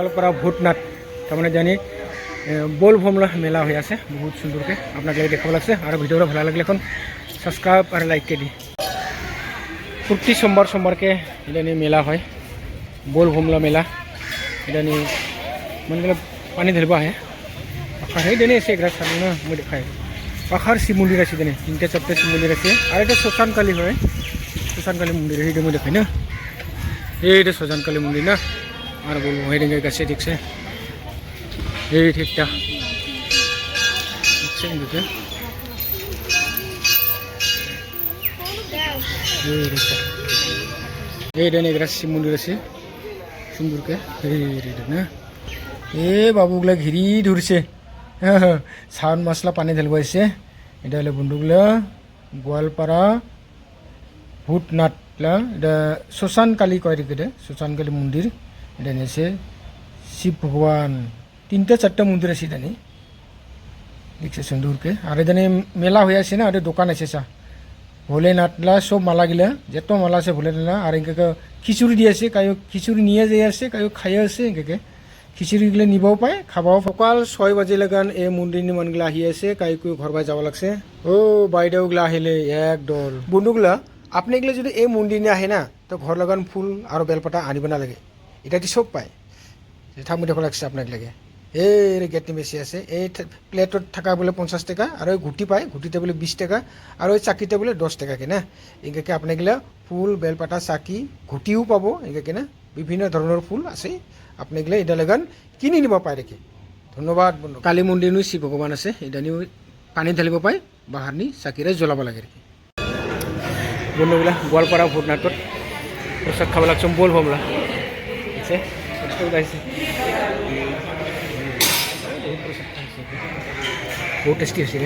গোৱালপাৰা ভূতনাথ তাৰমানে জানি বল ভমলা মেলা হৈ আছে বহুত সুন্দৰকৈ আপোনাক লাগি দেখাব লাগছে আৰু ভিডিঅ'টো ভাল লাগিলে এখন সাবস্ক্রাইব আর লাইক কে দি প্রতি সোমবারকে এটা মেলা হয় বল ভমলা মেলা এটা মানে পানি ধরবা আহে পাখার সেই দিনে এসে এগুলা সামনে না মই দেখাই পাখার শিব মন্দির আছে দিনে 3-4টা শিব মন্দির আছে আর এটা শ্মশানকালী হয় শ্মশানকালী মন্দির সেইটা মই দেখাই না এইটা শ্মশানকালী মন্দির না আর বলবো এই দিকে কাছে দেখছে এই ঠিকটা দেখছে মন্দিরটা এই দেন এগুলা শিব মন্দির আছে সুন্দরকে না এ বাবুগুলা ঘিরি ধরছে সাউন্ড মশলা পানি ঢেলব আসছে এটা হলো বন্ধুগুলা গোয়ালপাড়া ভূতনাথলা এটা শ্মশানকালী কয় দিকে শ্মশানকালী মন্দির এটা নিয়েছে শিব ভগবান 3-4টা মন্দির আছে এখানে দেখছে সুন্দরকে আর এখানে মেলা হয়ে আছে না এটা দোকান আছে চা ভোলেনাথলা সব মালা গিলা যত মালা আছে ভোলেনাথলা আর ইনকে খিচুড়ি দিয়ে আছে কায়ো খিচুড়ি নিয়ে যাই আছে কায়ো খাই আছে ইনকে খিচুড়িগুলো নিবও পায় খাবাও সকাল 6 বাজে লাগান এই মন্দিরনি মানগুলা আহি আছে কায়ো ঘর বাই যাব লাগছে ও বাইদেউগুলা আহিলে এক দল বন্ধুগুলা আপনি এগুলো যদি এই মন্দির নিয়ে আহে না তো ঘর লাগান ফুল আর বেলপাতা আনিব না লাগে এটা সব পায় ঠাকুর দেখো লাগছে আপনার লাগে এই গেটনি বেশি আছে এই প্লেটত থাকা বলে 50 টাকা আর ওই ঘুটি পায় ঘুটিতে বলে 20 টাকা আর ওই চাকিতে বলে 10 টাকা কেনা এগুলো আপনাগুলা ফুল বেলপাতা চাকি ঘুটিও পাব এগুলো না বিভিন্ন ধরনের ফুল আছে আপনাগুলা এটা লাগান কিনি নিব পায় রেখে ধন্যবাদ বন্ধু কালী মন্দির নি শিব ভগবান আছে এটা নিয়ে পানি ঢালিব পায় বাহারনি চাকিরে জ্বলাব লাগে রেখে বন্ধুগুলা গোয়ালপাড়া ভূতনাথত প্রসাদ খাব লাগছে বল ভমলা আছে বহুত টেষ্টি আছে